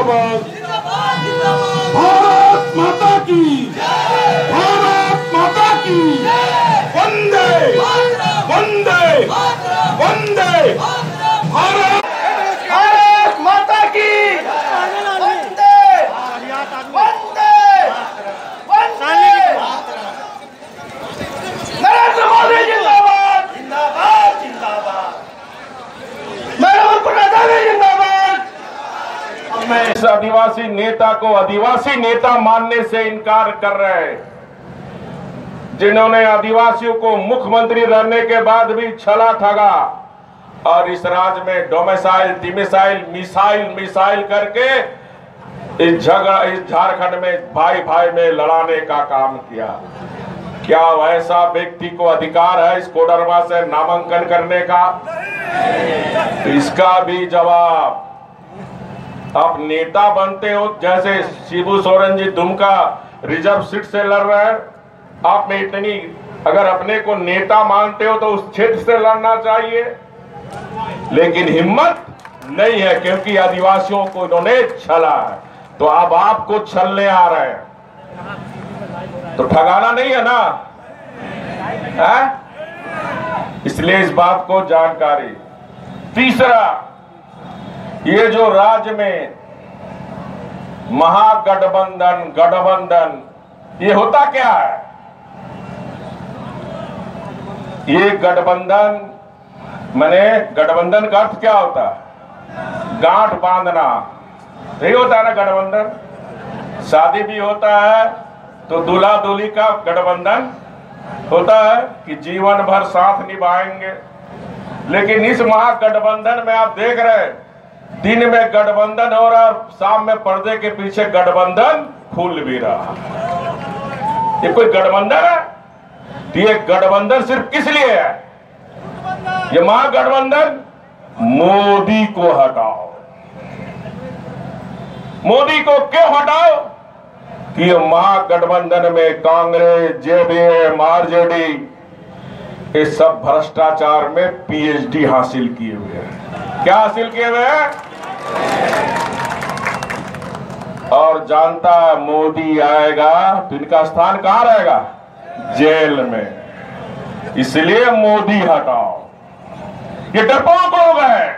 जिंदाबाद, भारत माता की, भारत माता की, वंदे वंदे वंदे भारत, भारत माता की, वंदे वंदे वंदे, नरेंद्र मोदी जिंदाबाद, जिंदाबाद जिंदाबाद, जिंदाबाद। मैं इस आदिवासी नेता को आदिवासी नेता मानने से इनकार कर रहे हैं, जिन्होंने आदिवासियों को मुख्यमंत्री रहने के बाद भी छला ठगा और इस राज्य में डोमिसाइल तिमिसाइल मिसाइल करके इस झारखंड में भाई भाई में लड़ाने का काम किया। क्या वैसा व्यक्ति को अधिकार है इस कोडरमा से नामांकन करने का? इसका भी जवाब आप नेता बनते हो, जैसे शिबू सोरेन जी दुमका रिजर्व सीट से लड़ रहे हैं। आप में इतनी अगर अपने को नेता मानते हो तो उस क्षेत्र से लड़ना चाहिए, लेकिन हिम्मत नहीं है क्योंकि आदिवासियों को इन्होंने छला है। तो अब आपको छलने आ रहे हैं तो ठगाना नहीं है ना, है? इसलिए इस बात को जानकारी। तीसरा, ये जो राज्य में गठबंधन ये होता क्या है? ये गठबंधन माने गठबंधन का अर्थ क्या होता है? गांठ बांधना, यही होता है ना गठबंधन। शादी भी होता है तो दूल्हा दूल्ही का गठबंधन होता है कि जीवन भर साथ निभाएंगे, लेकिन इस महागठबंधन में आप देख रहे हैं दिन में गठबंधन हो रहा और शाम में पर्दे के पीछे गठबंधन खुल भी रहा। ये कोई गठबंधन है? ये गठबंधन सिर्फ किस लिए है? ये महागठबंधन मोदी को हटाओ। मोदी को क्यों हटाओ? कि ये महागठबंधन में कांग्रेस, जेडीएस, आरजेडी ये सब भ्रष्टाचार में पीएचडी हासिल किए हुए हैं। क्या हासिल किए हुए हैं? और जानता है मोदी आएगा तो इनका स्थान कहां रहेगा? जेल में। इसलिए मोदी हटाओ। ये डरपोक लोग हैं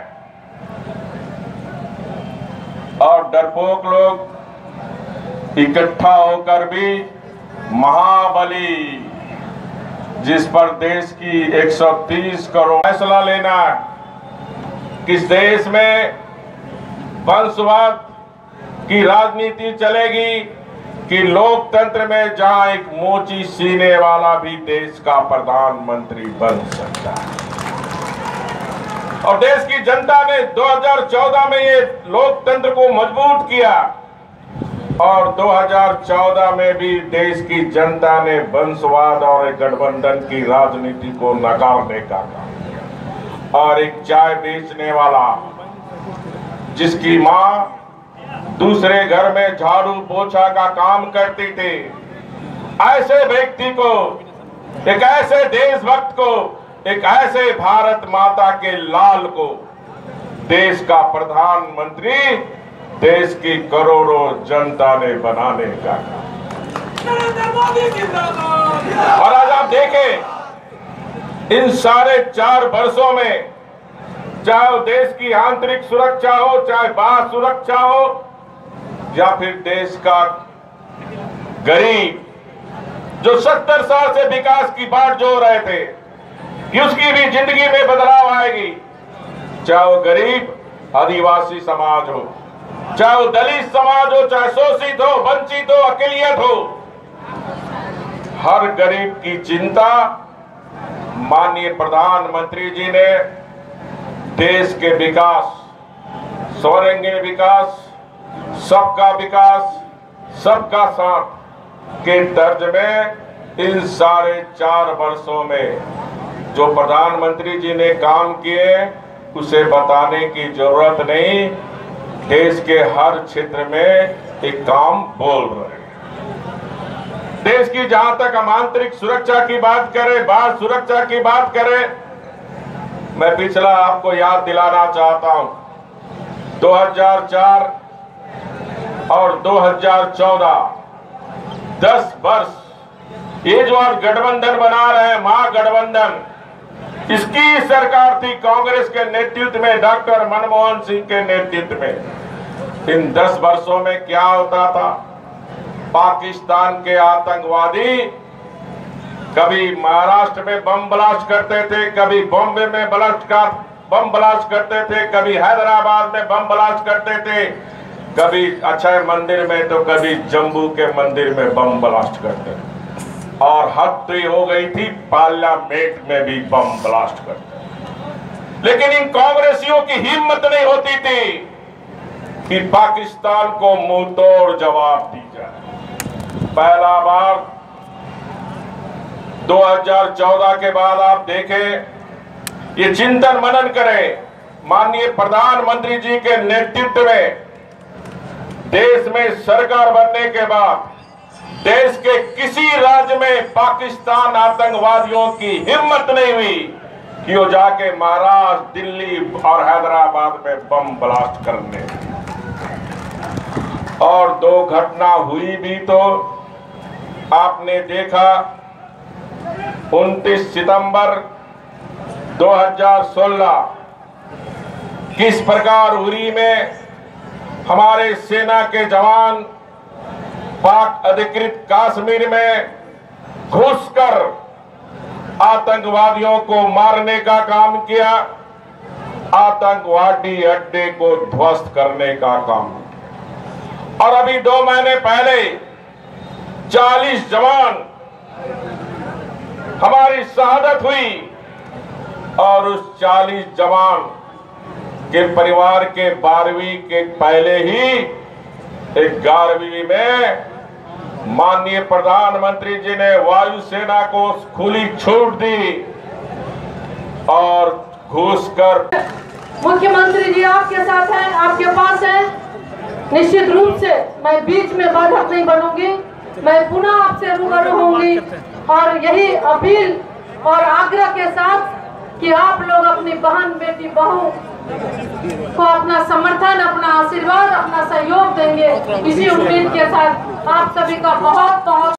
और डरपोक लोग इकट्ठा होकर भी महाबली जिस पर देश की 130 करोड़ फैसला लेना, किस देश में वंशवाद की राजनीति चलेगी कि लोकतंत्र में जहां एक मोची सीने वाला भी देश का प्रधानमंत्री बन सकता है। और देश की जनता ने 2014 में ये लोकतंत्र को मजबूत किया और 2014 में भी देश की जनता ने वंशवाद और एक गठबंधन की राजनीति को नकारने का काम किया। और एक चाय बेचने वाला जिसकी मां दूसरे घर में झाड़ू पोछा का काम करती थी, ऐसे व्यक्ति को, एक ऐसे देशभक्त को, एक ऐसे भारत माता के लाल को देश का प्रधानमंत्री, देश की करोड़ों जनता ने बनाने का काम। और आज आप देखें इन साढ़े 4 वर्षों में, चाहे देश की आंतरिक सुरक्षा हो, चाहे बाह्य सुरक्षा हो, या फिर देश का गरीब जो 70 साल से विकास की बाट जो रहे थे कि उसकी भी जिंदगी में बदलाव आएगी, चाहे वो गरीब आदिवासी समाज हो, चाहे वो दलित समाज हो, चाहे शोषित हो, वंचित हो, अकेलियत हो, हर गरीब की चिंता माननीय प्रधानमंत्री जी ने देश के विकास, सर्वांगीण विकास, सबका विकास, सबका साथ के तर्ज में इन साढ़े 4 वर्षों में जो प्रधानमंत्री जी ने काम किए उसे बताने की जरूरत नहीं। देश के हर क्षेत्र में एक काम बोल रहे हैं। देश की जहां तक हम आंतरिक सुरक्षा की बात करें, बाह्य सुरक्षा की बात करें, मैं पिछला आपको याद दिलाना चाहता हूं। 2004 और 2014 10 वर्ष ये जो आज गठबंधन बना रहे हैं, महागठबंधन, इसकी सरकार थी कांग्रेस के नेतृत्व में, डॉक्टर मनमोहन सिंह के नेतृत्व में। इन 10 वर्षों में क्या होता था? पाकिस्तान के आतंकवादी कभी महाराष्ट्र में बम ब्लास्ट करते थे, कभी बॉम्बे में बम ब्लास्ट करते थे, कभी हैदराबाद में बम ब्लास्ट करते थे, कभी अक्षय मंदिर में तो कभी जम्मू के मंदिर में बम ब्लास्ट करते थे। और हद तो हो गई थी, पार्लियामेंट में भी बम ब्लास्ट करते। लेकिन इन कांग्रेसियों की हिम्मत नहीं होती थी कि पाकिस्तान को मुंह तोड़ जवाब दी जाए। पहला बार 2014 के बाद आप देखें, ये चिंतन मनन करें, माननीय प्रधानमंत्री जी के नेतृत्व में देश में सरकार बनने के बाद देश के किसी राज्य में पाकिस्तान आतंकवादियों की हिम्मत नहीं हुई कि वो जाके महाराष्ट्र, दिल्ली और हैदराबाद में बम ब्लास्ट करने। और 2 घटना हुई भी तो आपने देखा। 29 सितंबर 2016 किस प्रकार उरी में हमारे सेना के जवान पाक अधिकृत कश्मीर में घुसकर आतंकवादियों को मारने का काम किया, आतंकवादी अड्डे को ध्वस्त करने का काम। और अभी 2 महीने पहले 40 जवान हमारी शहादत हुई और उस 40 जवान के परिवार के 12वीं के पहले ही 11वीं में माननीय प्रधानमंत्री जी ने वायुसेना को खुली छूट दी और घुसकर। मुख्यमंत्री जी आपके साथ हैं, आपके पास हैं। निश्चित रूप से मैं बीच में बाधक नहीं बनूंगी, मैं पुनः आपसे रूबरू होंगी और यही अपील और आग्रह के साथ कि आप लोग अपनी बहन, बेटी, बहू को अपना समर्थन, अपना आशीर्वाद, अपना सहयोग देंगे। इसी उम्मीद के साथ आप सभी का बहुत बहुत